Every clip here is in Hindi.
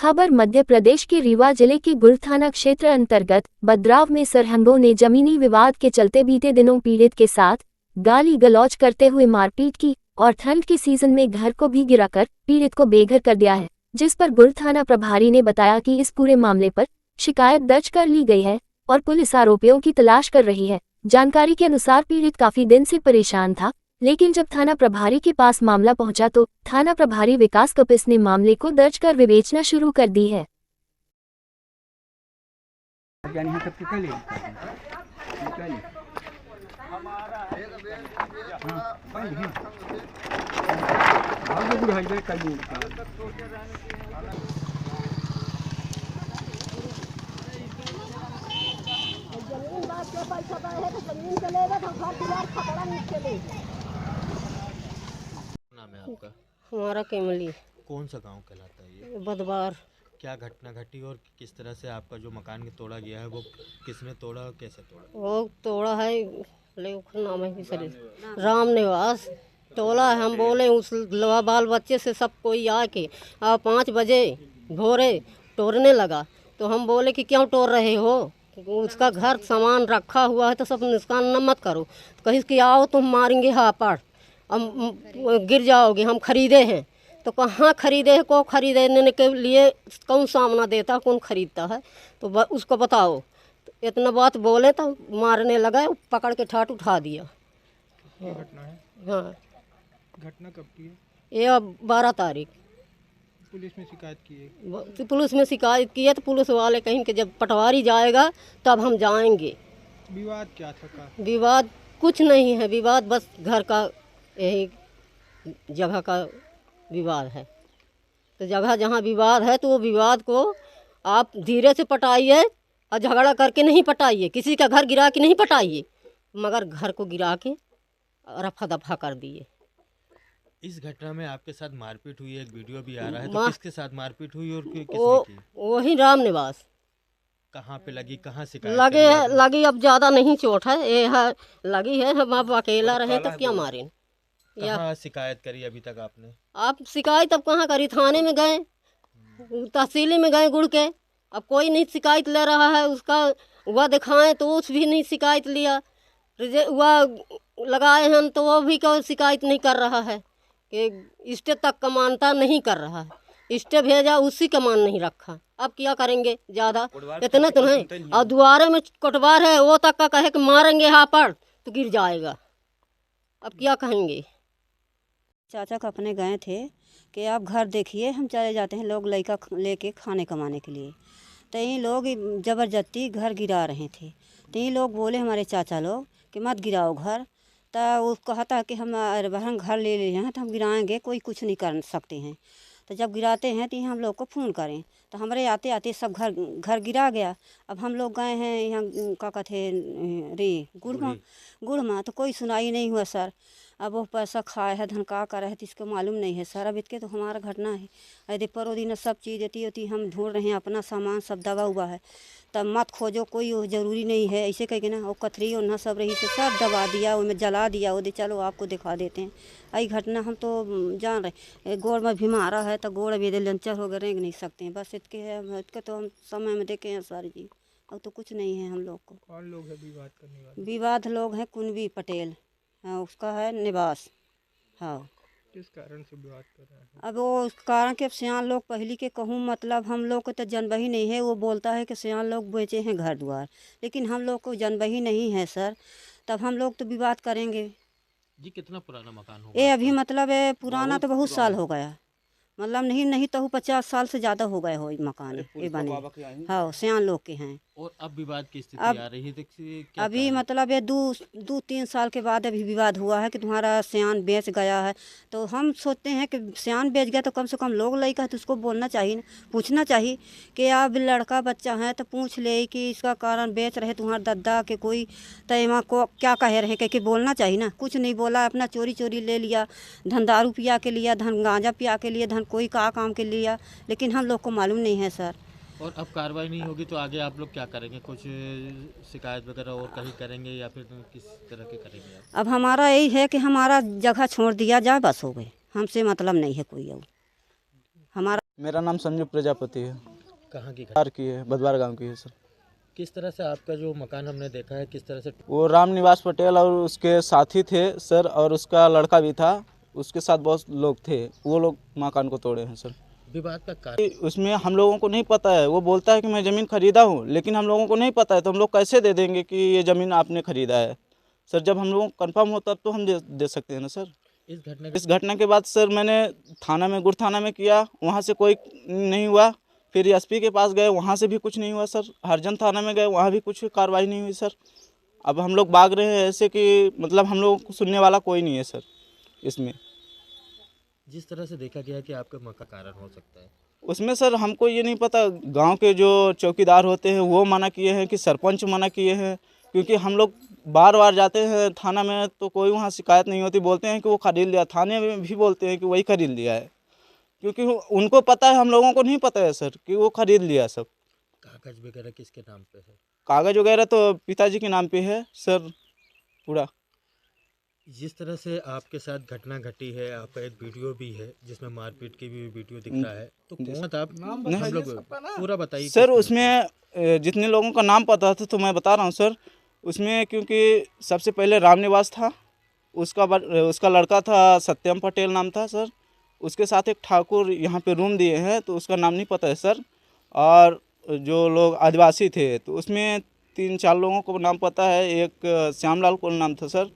खबर मध्य प्रदेश के रीवा जिले के गुड़ थाना क्षेत्र अंतर्गत बद्राव में सरहंगों ने जमीनी विवाद के चलते बीते दिनों पीड़ित के साथ गाली गलौज करते हुए मारपीट की और ठंड के सीजन में घर को भी गिराकर पीड़ित को बेघर कर दिया है, जिस पर गुड़ थाना प्रभारी ने बताया कि इस पूरे मामले पर शिकायत दर्ज कर ली गई है और पुलिस आरोपियों की तलाश कर रही है। जानकारी के अनुसार पीड़ित काफी दिन से परेशान था, लेकिन जब थाना प्रभारी के पास मामला पहुंचा तो थाना प्रभारी विकास कपिस ने मामले को दर्ज कर विवेचना शुरू कर दी है। नाम है आपका? हमारा केमली। कौन सा गांव कहलाता है ये? बदबार। क्या घटना घटी और किस तरह से आपका जो मकान तोड़ा गया है वो किसने तोड़ा और कैसे तोड़ा? वो तोड़ा है, नाम है सर राम निवास तोड़ा है। हम बोले उस बाल बच्चे से सब कोई आके 5 बजे भोरे तोड़ने लगा, तो हम बोले कि क्यों तोड़ रहे हो, उसका घर सामान रखा हुआ है तो सब नुकसान न मत करो। कहीं कि आओ तुम मारेंगे हापड़, हम गिर जाओगे, हम खरीदे हैं। तो कहाँ खरीदे हैं, को खरीदने के लिए कौन सामना देता, कौन खरीदता है, तो उसको बताओ। तो इतना बात बोले तो मारने लगा, पकड़ के ठाट उठा दिया। घटना है? हाँ। घटना कब की है? ये 12 तारीख। पुलिस में शिकायत की है? पुलिस में शिकायत की है, तो पुलिस वाले कहीं कि जब पटवारी जाएगा तब हम जाएंगे। विवाद क्या था? विवाद कुछ नहीं है, विवाद बस घर का यही जगह का विवाद है। तो जगह जहाँ विवाद है तो वो विवाद को आप धीरे से पटाइए और झगड़ा करके नहीं पटाइए, किसी का घर गिरा के नहीं पटाइए, मगर घर को गिरा के रफा दफा कर दिए। इस घटना में आपके साथ मारपीट हुई है, एक वीडियो भी आ रहा है, तो किसके साथ मारपीट हुई और किसने की? वही राम निवास। कहाँ पे लगी, कहाँ शिकायत लगी अब ज़्यादा नहीं चोट है, ये है लगी है। हम अब अकेला रहे तो क्या मारें। कहाँ शिकायत करी अभी तक आपने? आप शिकायत अब कहाँ करी, थाने में गए, तहसीली में गए गुड़ के, अब कोई नहीं शिकायत ले रहा है। उसका वह दिखाएं तो उस भी नहीं शिकायत लिया, वह लगाए हैं तो वो भी कोई शिकायत नहीं कर रहा है कि स्टे तक का मानता नहीं कर रहा है। स्टे भेजा उसी का मान नहीं रखा, अब क्या करेंगे, ज़्यादा इतने तो नहीं। और दुआरे में कोटवार है, वो तक का कहे कि मारेंगे हापड़ तो गिर जाएगा, अब क्या कहेंगे। चाचा का अपने गए थे कि आप घर देखिए, हम चले जाते हैं लोग लड़का लेके खाने कमाने के लिए। तो ये लोग ज़बरदस्ती घर गिरा रहे थे, तो ये लोग बोले हमारे चाचा लोग कि मत गिराओ घर। तो वो कहता है कि हम बहन घर ले लिए हैं तो हम गिराएंगे, कोई कुछ नहीं कर सकते हैं। तो जब गिराते हैं तो हम लोग को फ़ोन करें, तो हमारे आते आते सब घर गिरा गया। अब हम लोग गए हैं यहाँ क्या कहते रे गुड़ में तो कोई सुनाई नहीं हुआ सर। अब वो पैसा खाए है, धन का है तो इसको मालूम नहीं है सर। अब इसके तो हमारा घटना है, यदि परो दिन सब चीज़ देती होती, हम ढूंढ रहे हैं अपना सामान सब दबा हुआ है, तब मत खोजो, कोई वो ज़रूरी नहीं है ऐसे कह के ना। वो कथरी और ना सब रही से सब दबा दिया, उनमें जला दिया, वो दे चलो आपको दिखा देते हैं। यही घटना हम तो जान रहे, गोड़ में भी मारा है तो गोड़ भी लंचर हो गए, रेंग नहीं सकते हैं, बस इसके है। इसके तो हम समय में देखे हैं सर जी, अब तो कुछ नहीं है हम लोग को। कौन लोग है विवाद करने वाले? विवाद लोग हैं कुनबी पटेल, हाँ उसका है निवास। हाँ, किस कारण से विवाद कर रहे हैं? अब वो कारण के सियान लोग पहली के कहूँ मतलब हम लोग को तो जनबही नहीं है। वो बोलता है कि सियान लोग बेचे हैं घर द्वार, लेकिन हम लोग को जनबही नहीं है सर, तब हम लोग तो विवाद करेंगे जी। कितना पुराना मकान होगा? ये अभी मतलब है पुराना तो बहुत साल हो गया, मतलब नहीं तो 50 साल से ज़्यादा हो गए हो मकान ये बने। हाँ सियान लोग के हैं। और अब विवाद की स्थिति आ रही है तो क्या अभी मतलब ये 2-3 साल के बाद अभी विवाद हुआ है कि तुम्हारा सियान बेच गया है। तो हम सोचते हैं कि सियान बेच गया तो कम से कम लोग लड़का है तो उसको बोलना चाहिए, पूछना चाहिए कि आप लड़का बच्चा है तो पूछ ले कि इसका कारण बेच रहे तुम्हारे दादा के कोई तयमा को क्या कह रहे हैं, कि बोलना चाहिए ना। कुछ नहीं बोला, अपना चोरी ले लिया, धन दारू पिया के लिया, धन गांजा पिया के लिए, धन कोई काम के लिया, लेकिन हम लोग को मालूम नहीं है सर। और अब कार्रवाई नहीं होगी तो आगे आप लोग क्या करेंगे? कुछ शिकायत वगैरह और कहीं करेंगे या फिर किस तरह के करेंगे आप? अब हमारा यही है कि हमारा जगह छोड़ दिया जाए, बस हो गए, हमसे मतलब नहीं है कोई और हमारा। मेरा नाम संजू प्रजापति है। कहाँ की कार की है, बदवार गांव की है सर। किस तरह से आपका जो मकान हमने देखा है किस तरह से वो राम निवास पटेल और उसके साथी थे सर, और उसका लड़का भी था, उसके साथ बहुत लोग थे, वो लोग मकान को तोड़े हैं सर। विवाद का कारण? उसमें हम लोगों को नहीं पता है, वो बोलता है कि मैं ज़मीन खरीदा हूँ, लेकिन हम लोगों को नहीं पता है, तो हम लोग कैसे दे देंगे कि ये ज़मीन आपने खरीदा है सर। जब हम लोगों को कंफर्म हो तब तो हम दे सकते हैं ना सर। इस घटना के बाद सर मैंने थाना में, गुड़ थाना में किया, वहाँ से कोई नहीं हुआ। फिर एसपी के पास गए, वहाँ से भी कुछ नहीं हुआ सर। हरजन थाना में गए, वहाँ भी कुछ कार्रवाई नहीं हुई सर। अब हम लोग भाग रहे हैं ऐसे कि मतलब हम लोगों को सुनने वाला कोई नहीं है सर इसमें। जिस तरह से देखा गया है कि आपका मकान कारण हो सकता है, उसमें सर हमको ये नहीं पता, गांव के जो चौकीदार होते हैं वो मना किए हैं कि सरपंच मना किए हैं, क्योंकि हम लोग बार बार जाते हैं थाना में तो कोई वहाँ शिकायत नहीं होती, बोलते हैं कि वो खरीद लिया। थाने में भी बोलते हैं कि वही खरीद लिया है, क्योंकि उनको पता है, हम लोगों को नहीं पता है सर कि वो खरीद लिया सब। कागज वगैरह किसके नाम पे है? कागज वगैरह तो पिताजी के नाम पे है सर पूरा। जिस तरह से आपके साथ घटना घटी है, आपका एक वीडियो भी है जिसमें मारपीट की भी वीडियो दिख रहा है, तो कौन था आप? हम लोग पूरा बताइए सर। उसमें जितने लोगों का नाम पता था तो मैं बता रहा हूँ सर। उसमें क्योंकि सबसे पहले राम निवास था, उसका लड़का था सत्यम पटेल नाम था सर। उसके साथ एक ठाकुर यहाँ पे रूम दिए हैं तो उसका नाम नहीं पता है सर। और जो लोग आदिवासी थे तो उसमें 3-4 लोगों को नाम पता है। एक श्यामलाल कोल नाम था सर,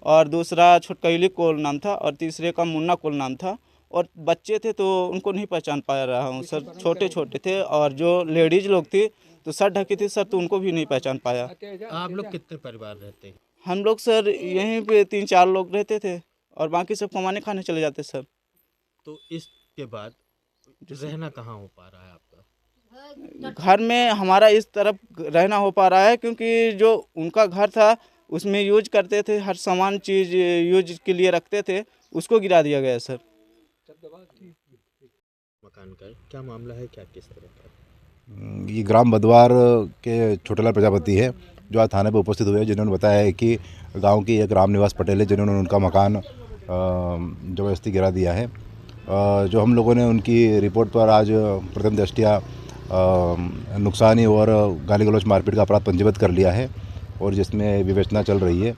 और दूसरा छोटकैली कोल नाम था, और तीसरे का मुन्ना कोल नाम था। और बच्चे थे तो उनको नहीं पहचान पा रहा हूँ सर, छोटे छोटे थे। और जो लेडीज़ लोग थी तो सर ढकी थी सर, तो उनको भी नहीं पहचान पाया। आप लोग कितने परिवार रहते हैं? हम लोग सर यहीं पे 3-4 लोग रहते थे, और बाकी सब कमाने खाने चले जाते सर। तो इसके बाद रहना कहाँ हो पा रहा है आपका? घर में हमारा इस तरफ रहना हो पा रहा है, क्योंकि जो उनका घर था उसमें यूज करते थे, हर सामान चीज़ यूज के लिए रखते थे, उसको गिरा दिया गया सर। मकान का क्या मामला है, क्या किस तरह का? ये ग्राम बदवार के छोटेलाल प्रजापति है जो आज थाने पर उपस्थित हुए, जिन्होंने बताया है कि गांव की एक राम निवास पटेल है जिन्होंने उनका मकान ज़बरदस्ती गिरा दिया है। जो हम लोगों ने उनकी रिपोर्ट पर आज प्रथम दृष्टया नुकसानी और गाली गलौज मारपीट का अपराध पंजीबद्ध कर लिया है, और जिसमें विवेचना चल रही है।